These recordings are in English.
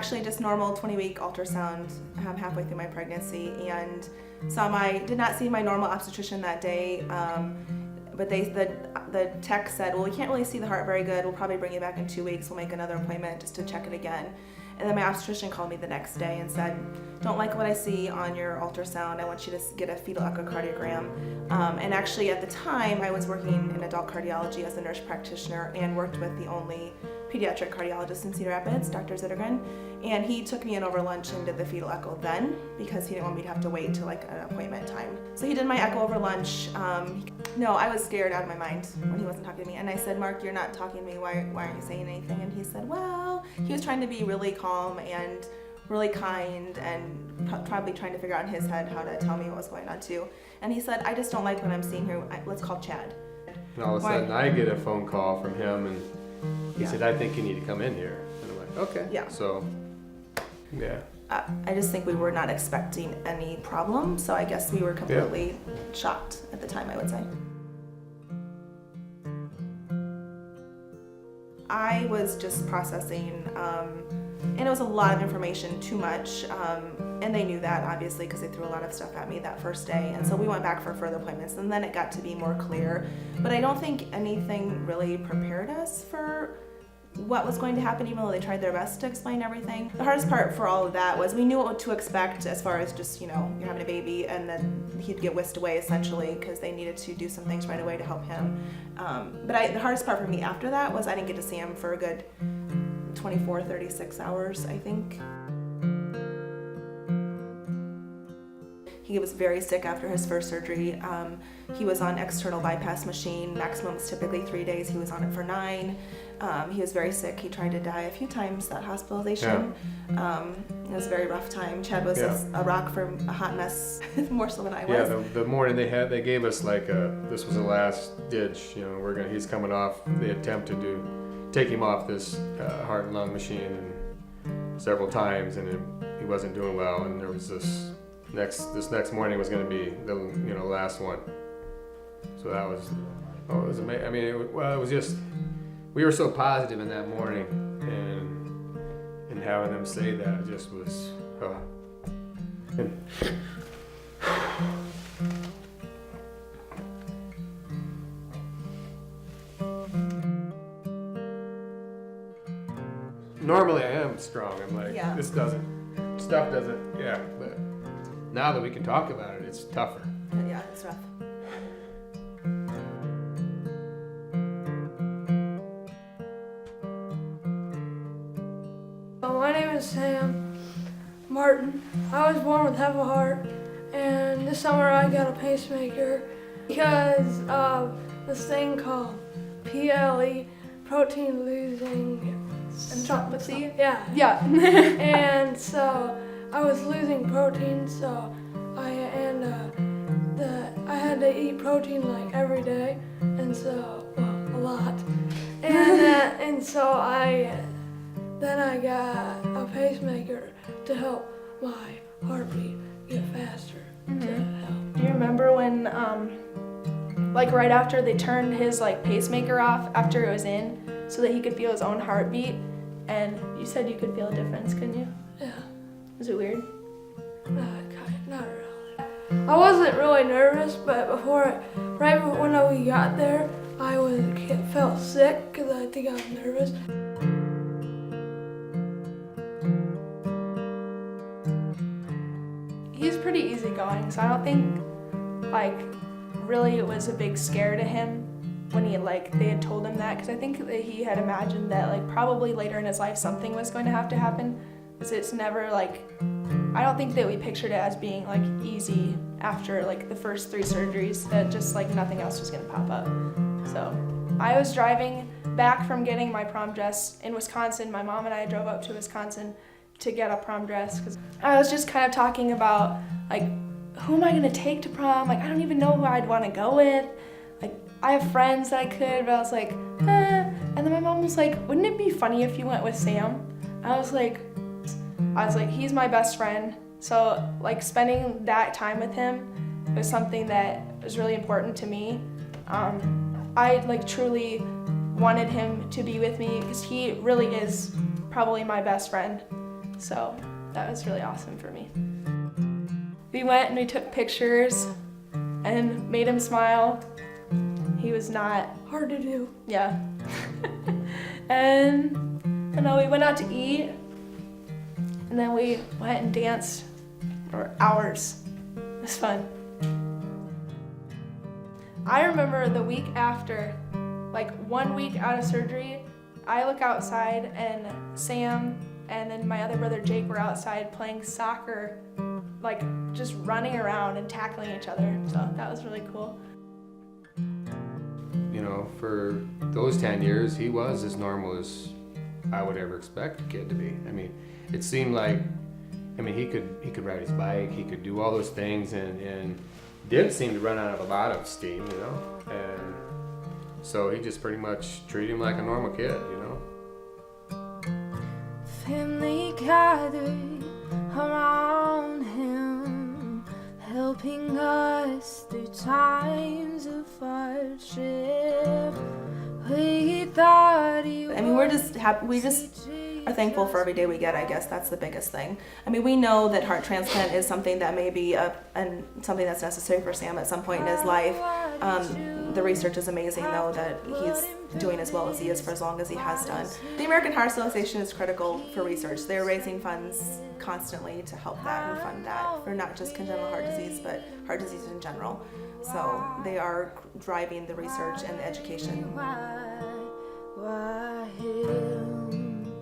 actually just normal 20-week ultrasound halfway through my pregnancy, and did not see my normal obstetrician that day, but the tech said, well, we can't really see the heart very good, we'll probably bring you back in 2 weeks, we'll make another appointment just to check it again. And then my obstetrician called me the next day and said, don't like what I see on your ultrasound, I want you to get a fetal echocardiogram. And actually at the time I was working in adult cardiology as a nurse practitioner and worked with the only pediatric cardiologist in Cedar Rapids, Dr. Zittergren, and he took me in over lunch and did the fetal echo then because he didn't want me to have to wait till like an appointment time. So he did my echo over lunch. No, I was scared out of my mind when he wasn't talking to me, and I said, Mark, you're not talking to me, why aren't you saying anything? And he said, well, he was trying to be really calm and really kind and probably trying to figure out in his head how to tell me what was going on too. And he said, I just don't like what I'm seeing here, let's call Chad. And all of a sudden I get a phone call from him and he said, I think you need to come in here. And I'm like, okay. Yeah. So, yeah. I just think we were not expecting any problem, so I guess we were completely shocked at the time, I would say. I was just processing, and it was a lot of information, too much, and they knew that obviously because they threw a lot of stuff at me that first day, and so we went back for further appointments, and then it got to be more clear, but I don't think anything really prepared us for what was going to happen, even though they tried their best to explain everything. The hardest part for all of that was we knew what to expect as far as just, you know, you're having a baby and then he'd get whisked away essentially because they needed to do some things right away to help him. But the hardest part for me after that was I didn't get to see him for a good 24, 36 hours, I think. He was very sick after his first surgery. He was on external bypass machine. Maximum is typically 3 days. He was on it for 9. He was very sick. He tried to die a few times, that hospitalization. Yeah. It was a very rough time. Chad was a rock for a hot mess, more so than I was. Yeah, the morning they gave us like this was the last ditch. You know, he's coming off the attempt to take him off this heart and lung machine and several times, and he wasn't doing well. And there was this next morning was going to be the last one. So that was it was amazing. I mean, it was just we were so positive in that morning, and having them say that just was. Normally I am strong. I'm like, stuff doesn't, but now that we can talk about it, it's tougher. Yeah, it's rough. My name is Sam Martin. I was born with half a heart, and this summer I got a pacemaker because of this thing called PLE, protein losing encephalopathy. Yeah. And so I was losing protein, so I had to eat protein like every day, and so a lot, and so then I got a pacemaker to help my heartbeat get faster. To help. Do you remember when, like right after they turned his pacemaker off after it was in, so that he could feel his own heartbeat? And you said you could feel a difference, couldn't you? Yeah. Was it weird? Not really. I wasn't really nervous, but right when we got there, I felt sick because I think I was nervous. He's pretty easygoing, so I don't think really it was a big scare to him when they had told him that, because I think that he had imagined that probably later in his life something was going to have to happen, because it's never I don't think that we pictured it as being easy after the first 3 surgeries, that just nothing else was going to pop up. So I was driving back from getting my prom dress in Wisconsin. My mom and I drove up to Wisconsin to get a prom dress because I was just kind of talking about who am I going to take to prom? I don't even know who I'd want to go with. I have friends that I could, but I was like, eh. And then my mom was like, wouldn't it be funny if you went with Sam? I was like, he's my best friend. So spending that time with him was something that was really important to me. I truly wanted him to be with me because he really is probably my best friend. So that was really awesome for me. We went and we took pictures and made him smile. He was not Hard to do. Yeah. And we went out to eat, and then we went and danced for hours. It was fun. I remember the week after, like 1 week out of surgery, I look outside and Sam and then my other brother Jake were outside playing soccer, like just running around and tackling each other. So that was really cool. You know, for those 10 years, he was as normal as I would ever expect a kid to be. I mean, it seemed like, he could ride his bike, he could do all those things, and didn't seem to run out of a lot of steam, you know. And so he just pretty much treated him like a normal kid, you know. Family gathered around him, helping us through times of hardship. We thought he we're just happy. We just are thankful for every day we get. I guess that's the biggest thing. We know that heart transplant is something that may be something that's necessary for Sam at some point in his life. The research is amazing, though, that he's doing as well as he is for as long as he has done. The American Heart Association is critical for research. They're raising funds constantly to help that and fund that for not just congenital heart disease, but heart disease in general. So they are driving the research and the education. why him?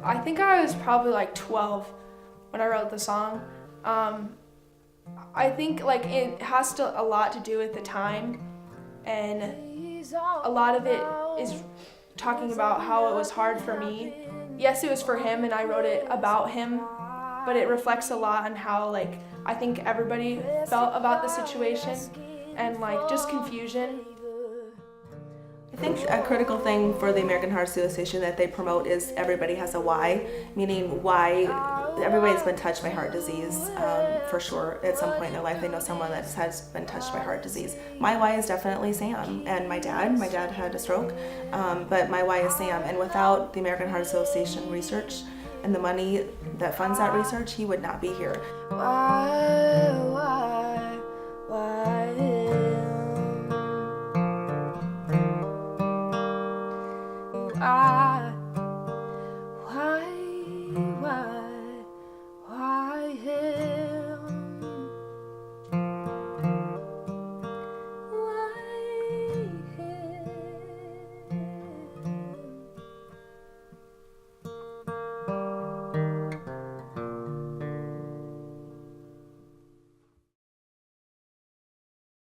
I think I was probably like 12 when I wrote the song. I think like it has a lot to do with the time, and a lot of it is talking about how it was hard for me. Yes, it was for him and I wrote it about him, but it reflects a lot on how like I think everybody felt about the situation and like just confusion. I think a critical thing for the American Heart Association that they promote is everybody has a why, meaning why everybody's been touched by heart disease for sure. At some point in their life, they know someone that has been touched by heart disease. My why is definitely Sam and my dad. My dad had a stroke, but my why is Sam. And without the American Heart Association research and the money that funds that research, he would not be here. Why